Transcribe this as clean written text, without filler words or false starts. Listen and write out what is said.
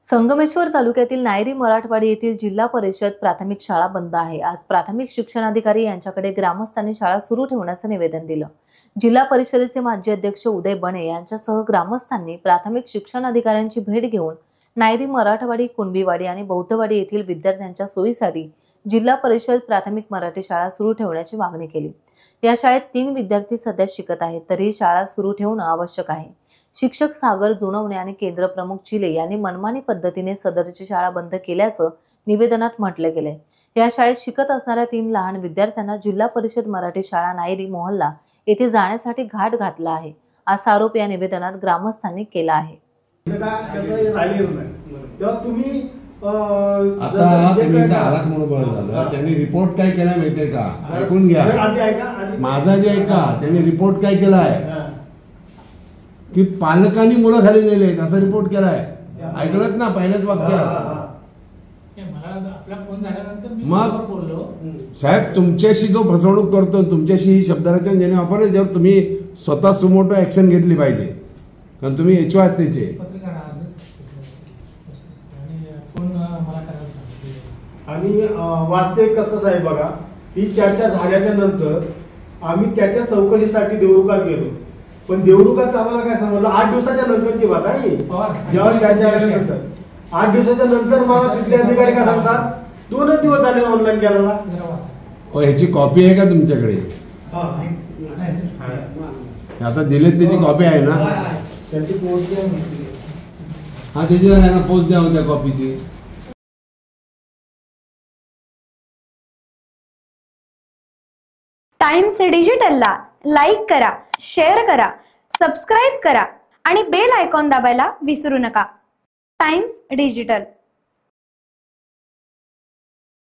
संगमेश्वर तालुक्यातील नायरी मराठवाडी येथील जिल्हा परिषद प्राथमिक शाळा बंद आहे। आज प्राथमिक शिक्षणाधिकारी यांच्याकडे ग्रामस्थांनी शाळा सुरू ठेवण्याचे निवेदन दिलं। जिल्हा परिषदेचे माजी अध्यक्ष उदय बणे यांच्यासह ग्रामस्थांनी प्राथमिक शिक्षणाधिकाऱ्यांची भेट घेऊन नायरी मराठवाडी, कुणबीवाडी आणि बौद्धवाडी येथील विद्यार्थ्यांच्या सोयीसाठी जिल्हा परिषद प्राथमिक मराठी शाळा सुरू ठेवण्याची मागणी केली। या शाळेत 3 विद्यार्थी सध्या शिकत आहेत, तरी शाळा सुरू ठेवणे आवश्यक आहे। शिक्षक सागर जुणवणे आणि केंद्र प्रमुख चिले यांनी मनमानी पद्धतीने सदरची शाळा बंद केल्याचं निवेदनात म्हटले गेले। या शाळेत शिकत असणाऱ्या 3 लहान विद्यार्थ्यांना जिल्हा परिषद मराठी शाळा नायरी मोहल्ला येथे जाण्यासाठी घाट घातला आहे, असा आरोप या निवेदनात ग्रामस्थांनी केला आहे। त्यांनी रिपोर्ट काय केला माहितीये का? ऐकून घ्या, माझा जे ऐका, त्यांनी रिपोर्ट काय केलाय की पालकांनी मुलं खाली नेले असा रिपोर्ट केलाय। ऐकलत ना पहिल्याच वाक्य। मग साहेब, तुमच्याशी जो फसवणूक करतो, तुमच्याशी ही शब्दरचना ज्याने वापरले, जर तुम्ही स्वतः सुमोटो ऍक्शन घेतली पाहिजे, कारण तुम्ही एचओ आहात त्याचे। आणि वास्तविक कसं साहेब बघा, ही चर्चा झाल्याच्या नंतर आम्ही त्याच्या चौकशीसाठी देवरुखात गेलो, पण देवरुखात आम्हाला काय समजलं, 8 दिवसाच्या नंतरची बात आहे। जेव्हा चर्चा झाल्यानंतर 8 दिवसाच्या नंतर मला तिथले अधिकारी काय सांगतात, 2 दिवस झाले ऑनलाईन करायला। ह्याची कॉपी आहे का तुमच्याकडे? आता दिलेत त्याची कॉपी आहे ना? त्याची पोस्ट द्या। हा, त्याची आहे ना, पोस्ट द्या त्या कॉपीची। टाइम्स डिजिटलला लाईक करा, शेअर करा, सबस्क्राईब करा आणि बेल आयकॉन दाबायला विसरू नका। Times digital.